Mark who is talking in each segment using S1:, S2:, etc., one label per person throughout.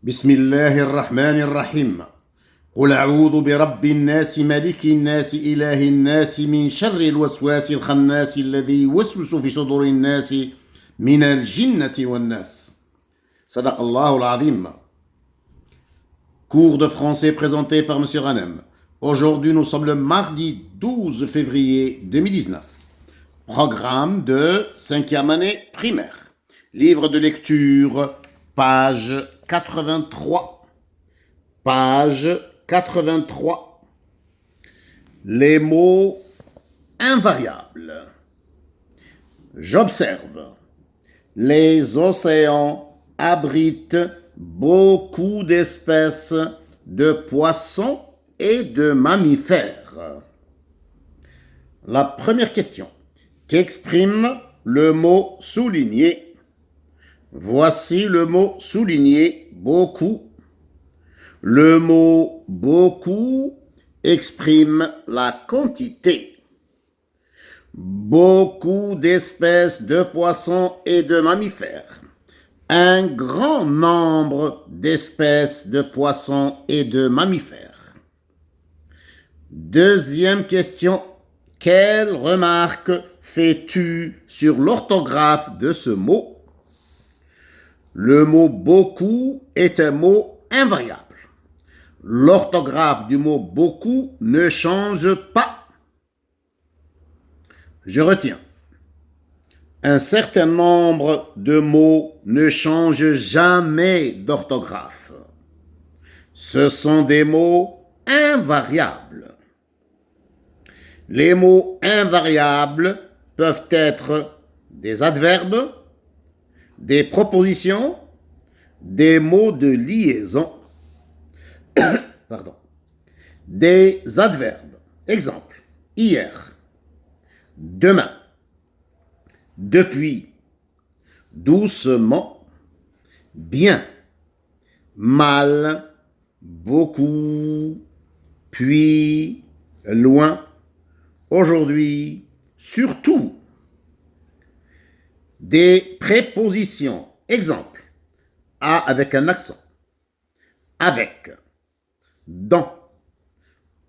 S1: بسم الله الرحمن الرحيم قل أعوذ برب الناس ملك الناس إله الناس من شر الوسواس الخناس الذي يوسوس في صدور الناس من الجنة والناس صدق الله العظيم. Cours de français présenté par Monsieur Ranem. Aujourd'hui, nous sommes le mardi 12 février 2019. Programme de 5e année primaire. Livre de lecture, page 83. Page 83. Les mots invariables. J'observe. Les océans abritent beaucoup d'espèces de poissons et de mammifères. La première question. Qu'exprime le mot souligné? Voici le mot souligné, beaucoup. Le mot beaucoup exprime la quantité. Beaucoup d'espèces de poissons et de mammifères. Un grand nombre d'espèces de poissons et de mammifères. Deuxième question. Quelle remarque fais-tu sur l'orthographe de ce mot? Le mot beaucoup est un mot invariable. L'orthographe du mot beaucoup ne change pas. Je retiens. Un certain nombre de mots ne changent jamais d'orthographe. Ce sont des mots invariables. Les mots invariables peuvent être des adverbes, des propositions, des mots de liaison. Pardon. Des adverbes. Exemple. Hier. Demain. Depuis. Doucement. Bien. Mal. Beaucoup. Puis. Loin. Aujourd'hui. Surtout. Des prépositions. Exemple. À avec un accent. Avec. Dans.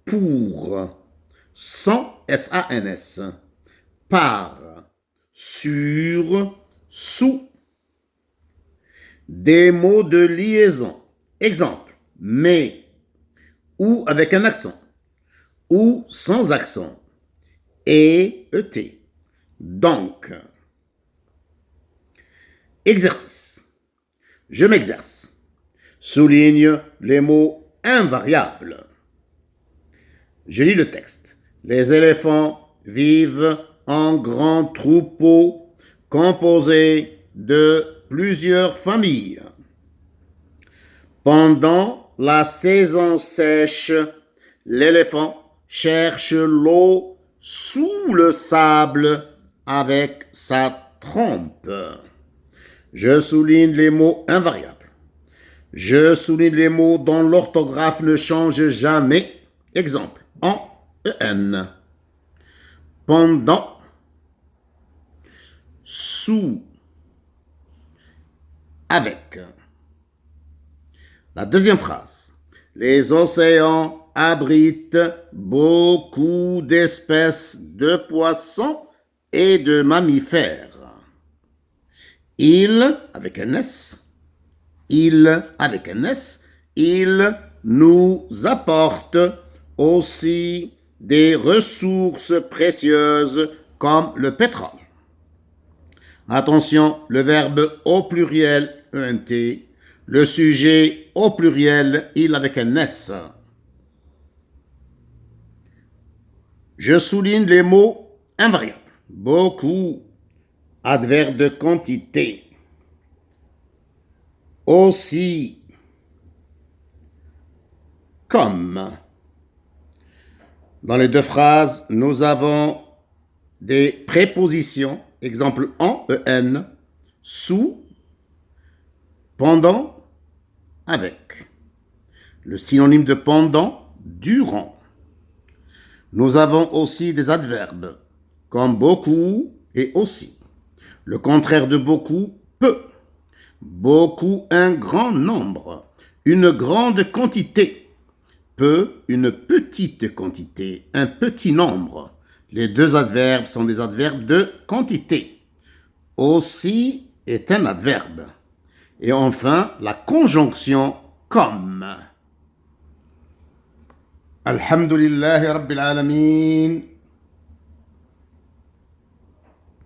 S1: Pour. Sans. S-A-N-S. Par. Sur. Sous. Des mots de liaison. Exemple. Mais. Ou avec un accent. Ou sans accent. Et. E-T. Donc. Exercice. Je m'exerce. Souligne les mots invariables. Je lis le texte. Les éléphants vivent en grands troupeaux composés de plusieurs familles. Pendant la saison sèche, l'éléphant cherche l'eau sous le sable avec sa trompe. Je souligne les mots invariables. Je souligne les mots dont l'orthographe ne change jamais. Exemple, en, en. Pendant, sous, avec. La deuxième phrase. Les océans abritent beaucoup d'espèces de poissons et de mammifères. Il, avec un S, il, avec un S, il nous apporte aussi des ressources précieuses comme le pétrole. Attention, le verbe au pluriel, ENT, le sujet au pluriel, il avec un S. Je souligne les mots invariables. Beaucoup. Adverbe de quantité. Aussi. Comme. Dans les deux phrases, nous avons des prépositions. Exemple en, en, sous, pendant, avec. Le synonyme de pendant, durant. Nous avons aussi des adverbes, comme beaucoup et aussi. Le contraire de beaucoup, peu. Beaucoup, un grand nombre. Une grande quantité. Peu, une petite quantité, un petit nombre. Les deux adverbes sont des adverbes de quantité. Aussi est un adverbe. Et enfin, la conjonction comme. Alhamdulillahi Rabbil Alamin.